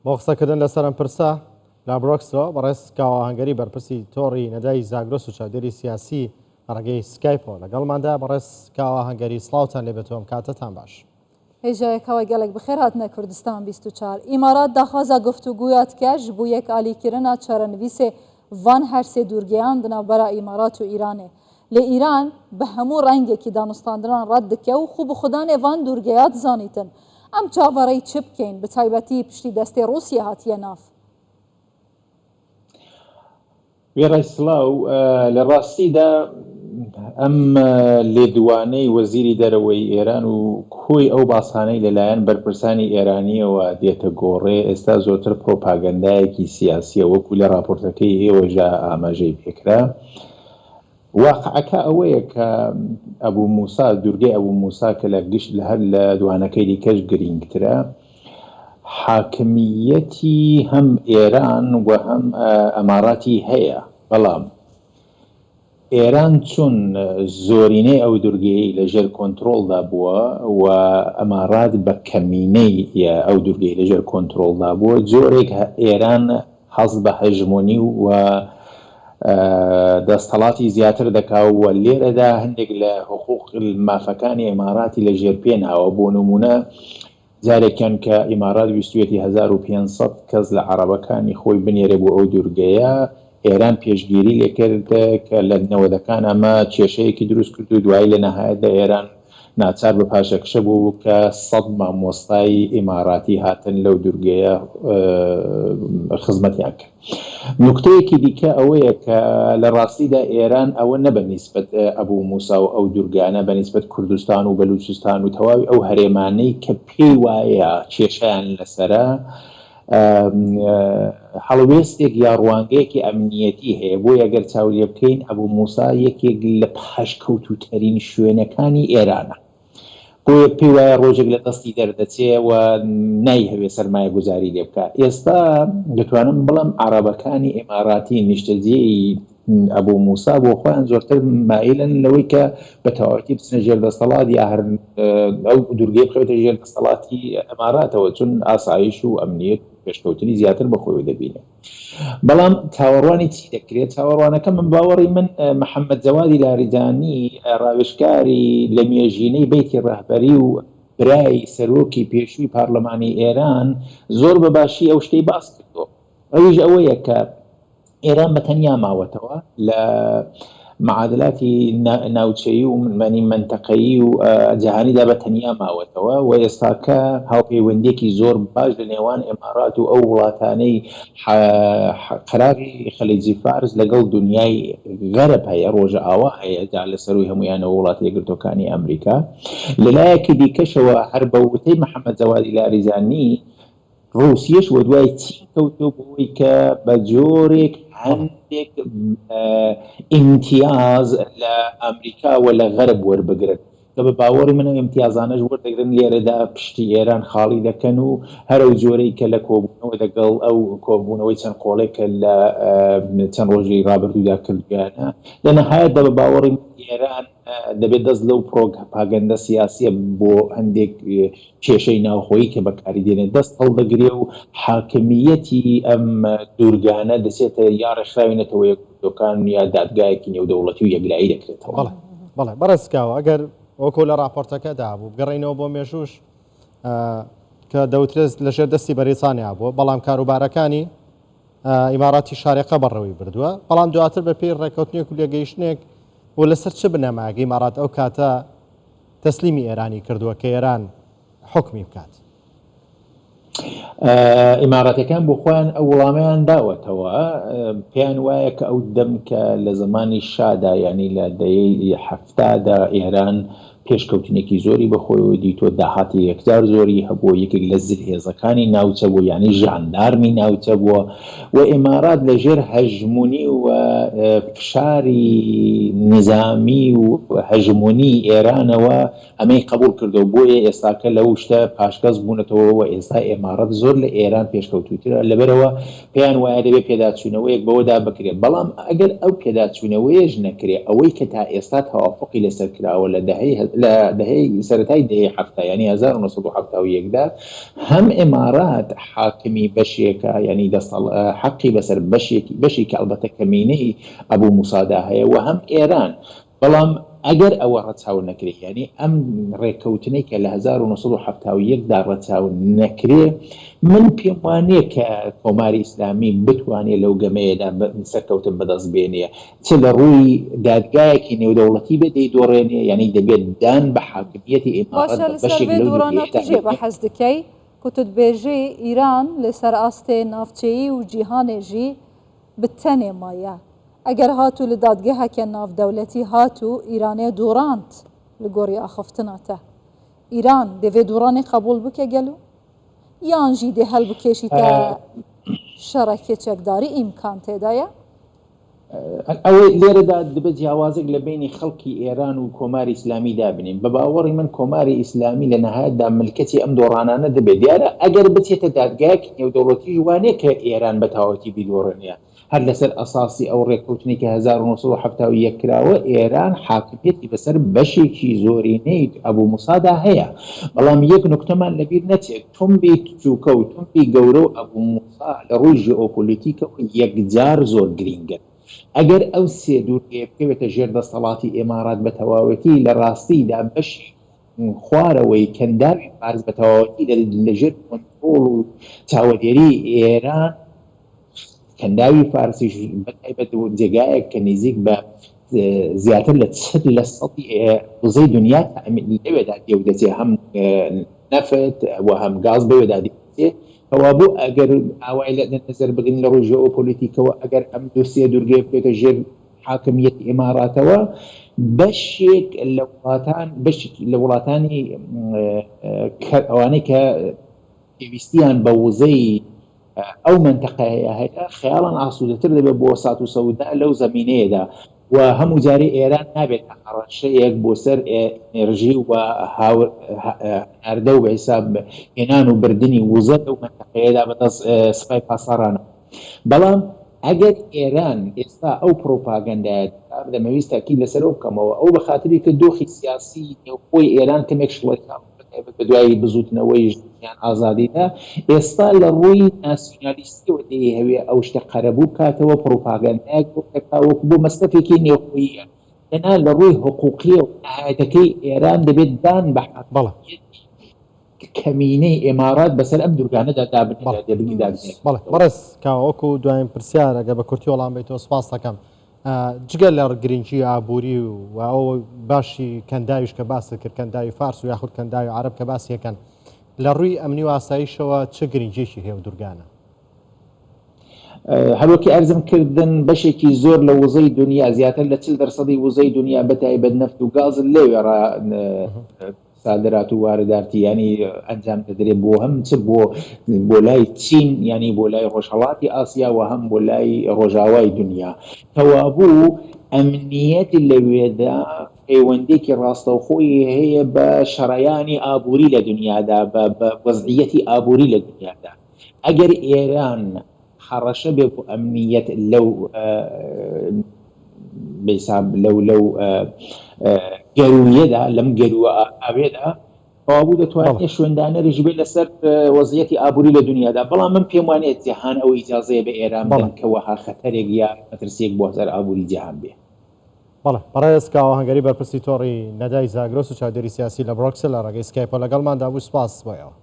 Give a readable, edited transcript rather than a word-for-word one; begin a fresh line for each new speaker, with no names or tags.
بۆ قسەکردن لەسەرم پرسە لا برۆکسەوە بەڕێز کاوەهەنگەری بەرپرسی تۆڕی نەدای زاگرۆس و چاودێری سیاسی ڕێگەی سکایپۆ لەگەڵماندا. بەڕێز کاوەهەنگەری سڵاوتان لێبێتەوەم کاتتان باش.
هێژایەکەوە گەلێک بخێر هاتنە کوردستان 24 ئیمارات داخوازە گفتوگویات کەژ بوو یەک ئالیکردنا چارەنویسێ ڤان هەرسێ دوورگەیاندنە بەرە ئیمارات و ئیرانێ لە ئیران بە هەموو ڕەنگێکی دانوستاندنان ڕەت دکە و خوب خوددانێ ڤان دوورگەیات زانیتن ئەم چاوەڕێی چ بکەین بە تایبەتی پشتی دەستی رووسیا هاتیە ناف.
وێڕای سڵاو لە ڕاستیدا ئەم لێدوانەی وەزیری دەرەوەی ئێران و کۆی ئەو باسانەی لەلایەن بەرپرسانی ئێرانیەوە دێتە گۆڕێ ئێستا زۆرتر پرۆپاگەندایەکی سیاسیە وەکو لە راپۆرتەکەی ئێوەژە ئاماژەی پێکرا. واقعەکە ئەوەیە کە ئەبوو موسا دوورگەی ئەبوو موسا کە لە گشت لە هەر لە دوانەکەی دیکەش گرنگترە حاکمیەتی هەم ئێران و هەم ئەماراتی هەیە، بەڵام ئێران چون زۆرینەی ئەو دوورگەی لەژێر کۆنتترۆلدا بووە و ئەمارات بە کەمینەی ئەو دوورگەی لەژێر کۆنتترۆلدا بووە جۆرێک ئێران حەز بە هەژمۆنی و دەستەڵاتی زیاتر دەکاوە. لێرەدا هەندێک لە حقوق مافەکانی ئێماراتی لە ژێر پێناوە. بۆ نمونە جارێکیان کە ئیمارات ویستوێتی 1500 کەس لە عەرەبەکانی خۆی بنێرە بۆ ئەو دوورگەیە، ئێران پێشگیری لێکرد کە لە نەوەدەکان ئەمە کێشەیەکی دروست کرد و دوایی لە نەهایەتدا ئێران ناچار بە پاشەکشە بوو کە 100 مامۆستای ئیماراتی هاتن لەو دوورگەیە خزمەتیان کرد. نوکتەیەکی دیکە ئەوەیە کە لە ڕاستیدا ئێران ئەوە نە بە نیسبەت ئەبوو موسا و ئەو دوورگانە بە نیسبەت کوردستان و بەلوچستان و تەواوی ئەو هەرێمانەی کە پێی وایە کێشیان لەسەرە هەڵوێستێک یا ڕوانگەیەکی ئەمنیەتی هەیە. بۆ ئەگەر چاوریە بکەین ئەبوو موسا یەکێک لە پاشکەوتوترین شوێنەکانی ئێرانە. بۆ پێی وایە ڕۆژێک لە دەستی دەردەچێ و نایهەوێ سەرمایە گوزاری لێ بکە. ئێستا دەتوانم بڵم عەرەبەکانی ئیماراتی نیشتەجێی ئەبوو موسا بۆ خۆیان زۆرتر مایلن لەوەی کە بە تەواوەتی بچنە ژێر دەسەڵات یا هەر ئەو دوورگەی بخەوێتە ژێر دەسەڵاتی ئەماراتەوە، چون ئاسایش و ئەمنیەت پێشکەوتنی زیاتر بەخۆی دەبینێت. بەڵام چاوەڕوانی چی دەکرێت؟ چاوەڕوانەکە من باوەڕی من محەممەد جەوادی لاریجانی ڕاوێژکاری لە مێژینەی بەیتی ڕەهبەری و برای سەرۆکی پێشووی پارلەمانی ئێران زۆر بە باشی ئەو شتەی باس کردەوە. ئەویش ئەوەیە کە ئێران بەتەنیا ماوەتەوە لە معادلاتی ناوچەیی و منمانی منتەقەیی و جەهانیدا بەتەنیا ماوەتەوە و ئێستاکە هاوپەیوەندێکی زۆر باش لە نێوان ئێمارات و ئەو وڵاتانەی قەراغی خەلیجی فارس لەگەڵ دنیای غەرب هەیە، ڕۆژە ئاوا هەیە جا لە سەروی هەمویانەوە وڵاتی یەکگرتوەکانی ئەمریکا. لەلایەکی دیکەشەوە هەر بە وتەی محەممەد جەوادی لاریجانی رووسیەش وە دوای چین کەوتەوە بۆی کە بە جۆرێک هەندێک ئیمتیاز لە ئەمریکا و لە غەرب وەربگرن کە بە باوەڕی منە ئیمتیازانەش وەردەگرن لێرەدا پشتی ئێران خاڵی دەکەن و هەرە جۆرەی کە لە کۆبوونەوە دەگەڵ ئەو کۆبوونەوەی چەند قۆڵێکە لە چەند ڕۆژی ڕابردوودا کردیانە لە نەهایەتدا بە باوەڕی ئێران دەبێت دەست لەو پروپاگەندە سیاسیە بۆ هەندێک کێشەی ناوخۆیی کە بەکاری دێنێت دەست هەڵدەگرێ و حاکمیەتی ئەم دوورگانە دەچێتە یا ڕێکخراوێنێتەوە یەکگرتوەکان یا دادگایەکی نێودەوڵەتی و یەکلایی دەکرێتەوە.
بەڵێ بەڕێزکاوە ئەگەر وەکو لە راپۆرتەکەدا بوو بگەڕینەوە بۆ مێژوش کە دەوترێت لەژێر دەستی بەریتانیا بووە، بەڵام کاروبارەکانی ئیماراتی شارێقە بەڕەوەی بردووە، بەڵام دواتر بە پێی ڕێکەوتنێک و لێگەیشتنێک و لەسەر چ بنەماگە ئیمارات ئەو کاتە تەسلیمی ئێرانی کردووە کە ئێران حکمی بکات؟
ئیماراتەکان بۆ خۆیان ئەو وەڵامیان داوەتەوە، پێیان وایە کە ئەو دەم کە لە زمانی شادا ینی لە دەیەی هەفتادا ئێران پێشکەوتنێکی زۆری بەخۆیەوە دیتۆ داهاتی یەکجار زۆری هەبووە، یەکێک لە زلهێزەکانی ناوچە بوو ینی ژاندارمی ناوچە بووە و ئیمارات لەژێر هەژمونی و فشاری نظامی و هەژمونی ئێرانەوە ئەمەی قبول کردو. بۆیە ئێستاکە لەو شتە پاشکەس بوونەتەوە و ئێستا ئێمارات زۆر لە ئێران پێشکەوتوترە، لەبەرەوە پێیان وایە دەبێت پێداچوونەوەیەک بەوەدا بکرێت. بەڵام ئەگەر ئەو پێداچوونەوەیەش نەکرێت، ئەوەی کە تا ئێستا تەوافقی لەسەر کراوە لە لە دەهەی سەرەتای دەهەی هەفتە ینی 1970دا هەم ئێمارات حاکمی بەشێکە ینی حەقی بەسەر بەشێکی ئەلبەتە کەمینەی ئەبوو موسادا هەیە و هەم ئێران بەڵام ئەگەر ئەوە ڕەچاو نەکرێت ینی ئەم ڕێککەوتنەی کە لە 1970دا ڕەچاو نەکرێ من پێم وانەیە کە کۆماری ئیسلامی بتوانێت لەو گەمەیەدا سەرکەوتن بەدەست بێنێ چ لە ڕووی دادگایەکی نێودەوڵەتی بێ دەیدۆڕێنێ ینی دەبێت دان بە حاکمیەتی ئێمارات بەشێک لەو
دوورانەتیژێ بە حەز دکەی کوتتبێژەی ئیران لەسەر ئاستێ ناوچەیی و جیهانێژی بتەنێ مایە ئەگەر هاتوو لە دادگەهەکە ناودەولەتی هاتوو ئیرانێ دووڕاند لە گۆڕی ئاخفتناتە ئیران دەوێ دووڕانی قبول بکە گەلو یانژی دێ هەل بکێشیتە شەڕەکێ چەکداری ئیمکان تێدایە
ئەوەی لێرەدا دەبێت جیاوازێک لە بینی خەڵکی ئێران و کۆماری ئیسلامی دابنین بە باوەڕی من کۆماری ئیسلامی لە نەهایەتدا ملکەتی ئەم دۆڕانانە دەبێت دیارە ئەگەر بچێتە دادگایەکی نێودەوڵەتی جوانەیە کە ئێران بە تاوەتی بیدۆڕێنە هەر لەسەر ئەساسی ئەو ڕێککەوتنی کە 1970 کراوە ئێران حاکمیەتی بەسەر بەشێکی زۆرینەی ئەبوو موسادا هەیە بەڵام یەک نوکتەمان لەبیر نەچێت تۆمبی چووکە و تۆمبی گەورە و ئەبوو موسا لە ڕووی ژئۆپۆلیتیکە یەکجار زۆر گرینگە ئەگەر ئەو سێ دوورگەیە بکەوێتە ژێر دەسەڵاتی ئێمارات بە تەواوەتی لە ڕاستیدا بەشی خوارەوەی کەنداوی فارس بە تەواوەتی لەژێر کۆنترۆڵ و چاوەدێری ئێران کەنداوی فارسیش بەتایبەت جێگایەک کە نزیک بە زیاتر لە 100% وزەی دنیا لەوێدا دێودەچێ هەم نەفت و هەم گاز بەوێدا دێودەچێ ئەوە بوو ئەگەر ئاوای لە نەزەر بگرین لە ڕووی ژئۆپۆلیتیکەوە ئەگەر ئەم دووسێ دوورگەیە بکرێتە ژێر حاکمیەتی ئێماراتەوە بەشێک لە وڵاتانی ئەوانەی کە پێویستیان بە وزەی ئەو منتەقەیە هەیە خەیاڵان ئاسوودەتر دەبێت بۆ سات و سەودا لەو زەمینەیەدا و هەموو جارێ ئێران نابێت ڕەشەیەک بۆ سەر ئێنێرژی و هەردە و بەحیساب هێنان و بردننی وزە لەو منتەقەیەدا بەدەست سپای پاسەڕانە بەڵام ئەگەر ئێران ئێستا ئەو پرۆپاگەندایەت دەمەویست تاکید لەسەرەوە بکەمەوە ئەو بە خاتری کە دۆخی سیاسی نێوخۆی ئێران کەمێک شڵێت بە دوای بزوتنەوەی ژیان ئازادیدا ئێستا لە ڕووی ناسیۆنالیستیەوە دەیە هەوێ ئەو شتە قەرەبوو کاتەوە پرۆپاگەندایەک وەک بۆ مەستەفێکی نێوخۆییە لەنا لە ڕووی حقوقیە و نهایەتەکەی ئێران دەبێت دان بە کەمینەی ئێمارات بەسەر ئەم دوورگانەدا دابنێت
بەڕێز کاوەکو دوایین پرسیار ئەگە بە کورتی وەڵام بێتەوە سپاس دەکەم جگە لە گرنگی ئابووری و ئەو باشی کەنداویش کە باس کرد کەنداوی فارس و یاخود کەنداوی عەرەب کە باسیەکەن لە ڕووی ئەمنی و ئاسایشەوە چه گرنگێکی هەیە دوورگانە
هەروەکی ئەرزم کردن بەشێکی زۆر لە وزەی دنیا زیاتر لە 40% وزەی دنیا بەتایبەت نەفت و گاز لێوێڕا صادرات و وارداتی ینی ئەنجام دەدرێت بۆ هەم چ بۆ لای چین ینی بۆ لای ڕۆژهەڵاتی ئاسیا و هەم بۆ لای ڕۆژاوای دنیا تەوابوو ئەمنیەت لەوێدا پەیوەندێکی ڕاستەوخۆی هەیە بە شەڕەیانی ئابووری لە دنیادا بە وەزعیەتی ئابووری لە دنیادا ئەگەر ئێران حڕەشە بێ بۆ ئەمنیەت لەو بەیساب لەو گەرویەدا لەم گەروە ئاوێدا تەوابوو دەتوانێت شوێندانەریش بێت لەسەر وەزعیەتی ئابووری لە دنیادا بەڵام من پێم وانێت جیهان ئەو ئیجازەیە بە ئێران بدەن کە وەها خەتەرێک یا مەترسیەک بۆ هەزار ئابووری جیهان بێ
بەڵێ بەڕێز کاوەهەنگەری بەرپرسی تۆڕی نەدای زاگرۆس و چاودێری سیاسی لە بڕۆکسل لە ڕێگەی سکایپۆ لەگەڵماندا بوو سپاس بۆیەوە